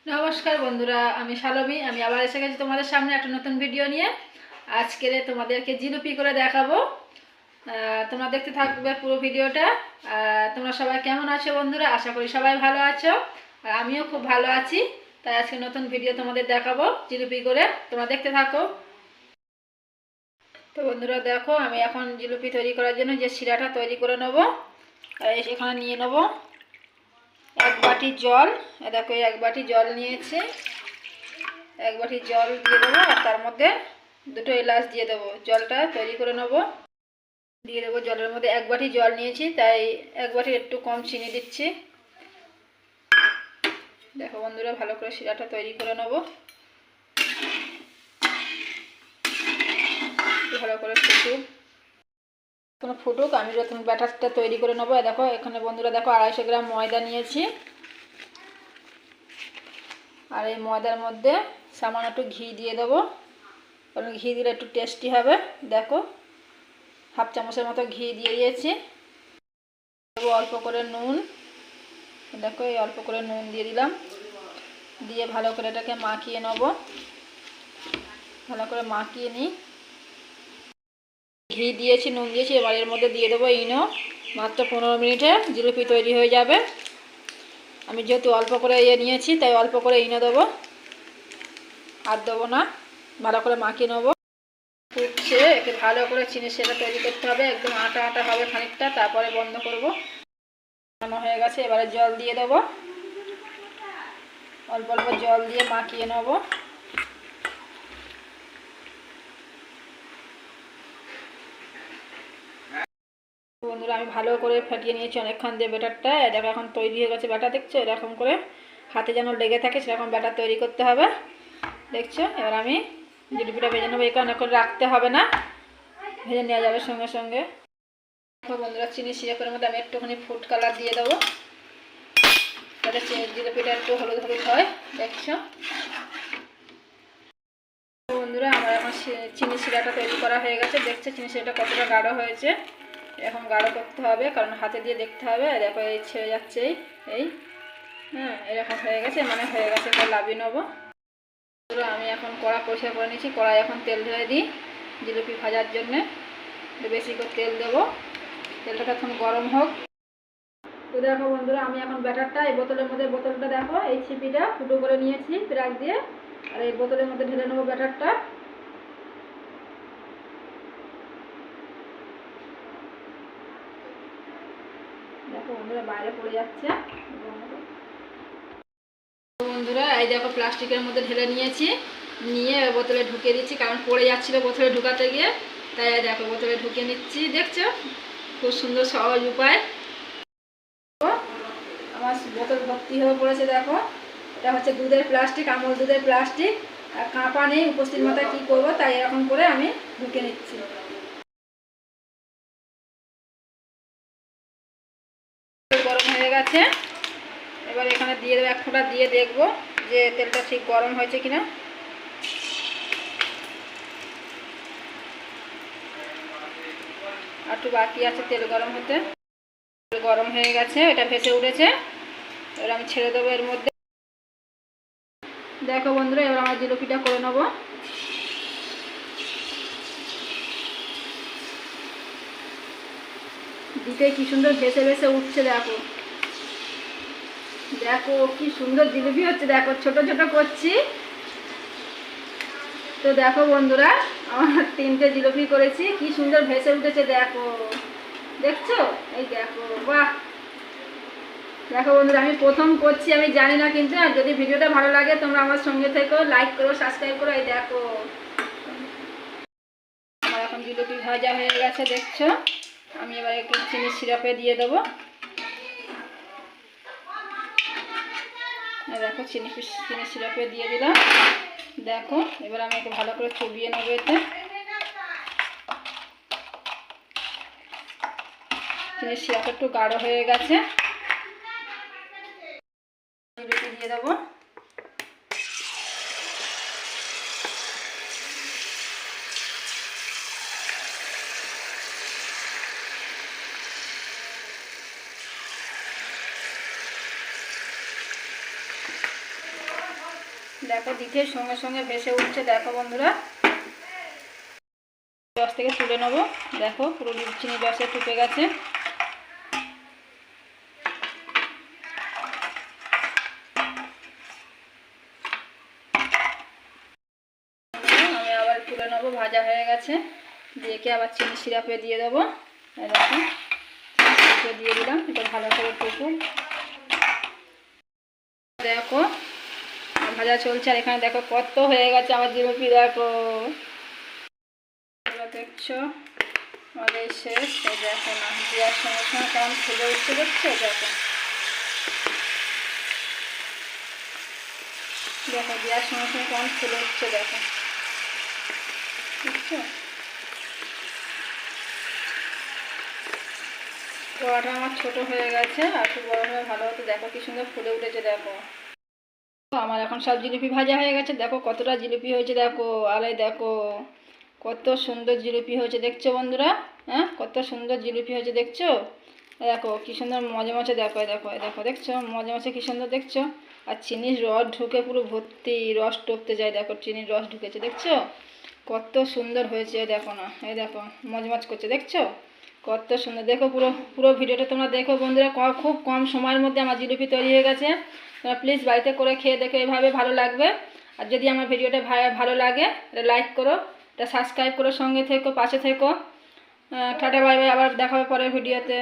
নমস্কার বন্ধুরা, আমি শালমী। আমি আবার এসে গেছি তোমাদের সামনে একটা নতুন ভিডিও নিয়ে। আজকে তোমাদেরকে জিলিপি করে দেখাবো। তোমরা দেখতে থাকবে পুরো ভিডিওটা। তোমরা সবাই কেমন আছো বন্ধুরা? আশা করি সবাই ভালো আছো, আর আমিও খুব ভালো আছি। তাই আজকে নতুন ভিডিও তোমাদের দেখাবো জিলিপি করে, তোমরা দেখতে থাকো। তো বন্ধুরা দেখো, আমি এখন জিলিপি তৈরি করার জন্য যে শিরাটা তৈরি করে নেবো, এখানে নিয়ে নেবো এক বাটি জল। দেখো এক বাটি জল নিয়েছি। এক বাটি জল দিয়ে দেবো, আর তার মধ্যে দুটো এলাচ দিয়ে দেবো। জলটা তৈরি করে নেবো, দিয়ে দেবো। জলের মধ্যে এক বাটি জল নিয়েছি, তাই এক বাটি একটু কম চিনি দিচ্ছি। দেখো বন্ধুরা, ভালো করে শিরাটা তৈরি করে নেবো। ভালো করে ফুটুক, আমি যখন ব্যাটারটা তৈরি করে নেবো। দেখো এখানে বন্ধুরা দেখো 250 গ্রাম ময়দা নিয়েছি, আর এই ময়দার মধ্যে সামান্য একটু ঘি দিয়ে দেবো, কারণ ঘি দিলে একটু টেস্টি হবে। দেখো হাফ চামচের মতো ঘি দিয়ে দিয়েছি। দেবো অল্প করে নুন। দেখো এই অল্প করে নুন দিয়ে দিলাম, দিয়ে ভালো করে এটাকে মাখিয়ে নেব। ভালো করে মাখিয়ে নিই। ঘি দিয়েছি, নুন দিয়েছি, এবার এর মধ্যে দিয়ে দেবো ইনো। মাত্র 15 মিনিটে জিলিপি তৈরি হয়ে যাবে। আমি যেহেতু অল্প করে নিয়েছি, তাই অল্প করে ইনো দেবো, আর দেবো না। ভালো করে মাখিয়ে নেবো। ফুটছে, একে ভালো করে চিনি সেটা তৈরি করতে হবে, একদম আটা আটা হবে খানিকটা, তারপরে বন্ধ করব। হয়ে গেছে, এবারে জল দিয়ে দেবো। অল্প অল্প জল দিয়ে মাখিয়ে নেব। বন্ধুরা আমি ভালো করে ফাটিয়ে নিয়েছি অনেকক্ষণ দিয়ে ব্যাটারটা। এটা এখন তৈরি হয়ে গেছে ব্যাটার, দেখছো? এরকম করে হাতে যেন লেগে থাকে সেরকম ব্যাটার তৈরি করতে হবে, দেখছো? এবার আমি জিলিপিটা ভেজে নেবো। এই কারণে করে রাখতে হবে না, ভেজে নেওয়া যাবে সঙ্গে সঙ্গে। বন্ধুরা চিনি সিরাপের মধ্যে আমি একটুখানি ফুড কালার দিয়ে দেবো, যাতে জিলিপিটা একটু হলুদ হলুদ হয়, দেখছো? বন্ধুরা আমার এখন চিনি শিরাটা তৈরি করা হয়ে গেছে, দেখছো চিনি শিরাটা কতটা গাঢ় হয়েছে। এখন গাঢ় করতে হবে, কারণ হাতে দিয়ে দেখতে হবে। দেখো এই ছেড়ে যাচ্ছে, এই হ্যাঁ এরকম হয়ে গেছে, মানে হয়ে গেছে। এবার লাভিয়ে নেবো। আমি এখন কড়া পরিষ্কার করে নিয়েছি। কড়াই এখন তেল ঢেলে দিই জিলিপি ভাজার জন্যে। বেশি করে তেল দেবো, তেলটা এখন গরম হোক। তো দেখো বন্ধুরা, আমি এখন ব্যাটারটা এই বোতলের মধ্যে, বোতলটা দেখো এই ছিপিটা ফুটো করে নিয়েছি প্রাক দিয়ে, আর এই বোতলের মধ্যে ঢেলে নেবো ব্যাটারটা। দেখো বন্ধুরা বাইরে পড়ে যাচ্ছে। বন্ধুরা এই দেখো প্লাস্টিকের মধ্যে ঢেলে নিয়েছি, নিয়ে বোতলে ঢুকিয়ে দিচ্ছি, কারণ পড়ে যাচ্ছিল বোতলে ঢুকাতে গিয়ে, তাই দেখো বোতলে ঢুকিয়ে নিচ্ছি। দেখছো খুব সুন্দর সহজ উপায়। আমার বোতল ভর্তি হয়ে পড়েছে। দেখো এটা হচ্ছে দুধের প্লাস্টিক, আমুল দুধের প্লাস্টিক, আর কাঁপা নেই উপস্থিত মাথায়, কী করবো, তাই এরকম করে আমি ঢুকিয়ে নিচ্ছি। গরম হয়ে গেছে, এবার এখানে দিয়ে দেবো এক ফোঁটা, দিয়ে দেখবো যে তেলটা ঠিক গরম হয়েছে কিনা। আর একটু বাকি আছে তেল গরম হতে। গরম হয়ে গেছে, এটা ভেসে উঠেছে। এবার আমি ছেড়ে দেবো এর মধ্যে। দেখো বন্ধুরা, এবার আমার জিলিপিটা করে নেবো। দিতে কি সুন্দর ভেসে ভেসে উঠছে। দেখো দেখো কি সুন্দর জিলিপি হচ্ছে। দেখো ছোট ছোট করছি। তো দেখো বন্ধুরা, আমার 3টে জিলিপি করেছি, কি সুন্দর ভেসে উঠেছে। দেখো দেখছো, এই দেখো, বাহ। দেখো বন্ধুরা, আমি প্রথম করছি, আমি জানি না, কিন্তু যদি ভিডিওটা ভালো লাগে তোমরা আমার সঙ্গে থেকো, লাইক করো, সাবস্ক্রাইব করো। এই দেখো আমার এখন জিলিপি ভাজা হয়ে গেছে, দেখছো? আমি এবার একটু চিনি সিরাপে দিয়ে দেবো। দেখো চিনি সিরাপে দিয়ে দিলাম। দেখো এবার আমি একটু ভালো করে চুবিয়ে নেবো এতে। চিনি সিরাপ একটু গাঢ় হয়ে গেছে, দিয়ে দেবো। দেখো দিতে সঙ্গে সঙ্গে ভেসে উঠছে। দেখো বন্ধুরা, রস থেকে তুলে নেবো। দেখো পুরো চিনির রসে টুকে গেছে। আমি আবার তুলে নেবো, ভাজা হয়ে গেছে। দিয়ে আবার চিনি সিরাপে দিয়ে দেবো। দেখো দিয়ে দিলাম, এটা ভালো করে টুকুন। দেখো ভাজা চলছে, আর এখানে দেখো কত হয়ে গেছে আমার জিলিপি। দেখো দেখছো আমাদের শেষ। দেখো না দেওয়ার সঙ্গে সঙ্গে কেমন ফুলে উঠছে, দেখছো? দেখো দেখো দেওয়ার সঙ্গে সঙ্গে কেমন ফুলে উঠছে। দেখো বুঝছো, কড়াটা আমার ছোট হয়ে গেছে, আর একটু বড় হলে ভালো হতো। দেখো কি সুন্দর ফুলে উঠেছে। দেখো আমার এখন সব জিলিপি ভাজা হয়ে গেছে। দেখো কতটা জিলিপি হয়েছে। দেখো আরে দেখো কত সুন্দর জিলিপি হয়েছে, দেখছো বন্ধুরা? হ্যাঁ, কত সুন্দর জিলিপি হয়েছে, দেখছো? দেখো কি সুন্দর মজা। দেখো দেখো দেখো, দেখছো মজা কি সুন্দর, দেখছো? আর চিনির রস ঢুকে পুরো ভর্তি, রস টপতে যায়। দেখো চিনির রস ঢুকেছে, দেখছো কত সুন্দর হয়েছে? দেখো না, এই দেখো মজমজ করছে, দেখছো কত সুন্দর। দেখো পুরো পুরো ভিডিওটা তোমরা দেখো বন্ধুরা। খুব কম সময়ের মধ্যে আমার জিলিপি তৈরি হয়ে গেছে। তোমরা প্লিজ বাড়িতে করে খেয়ে দেখো, এভাবে ভালো লাগবে। আর যদি আমার ভিডিওটা ভালো লাগে এটা লাইক করো, এটা সাবস্ক্রাইব করো, সঙ্গে থেকো, পাশে থেকো। টাটা বাই বাই, আবার দেখা হবে পরের ভিডিওতে।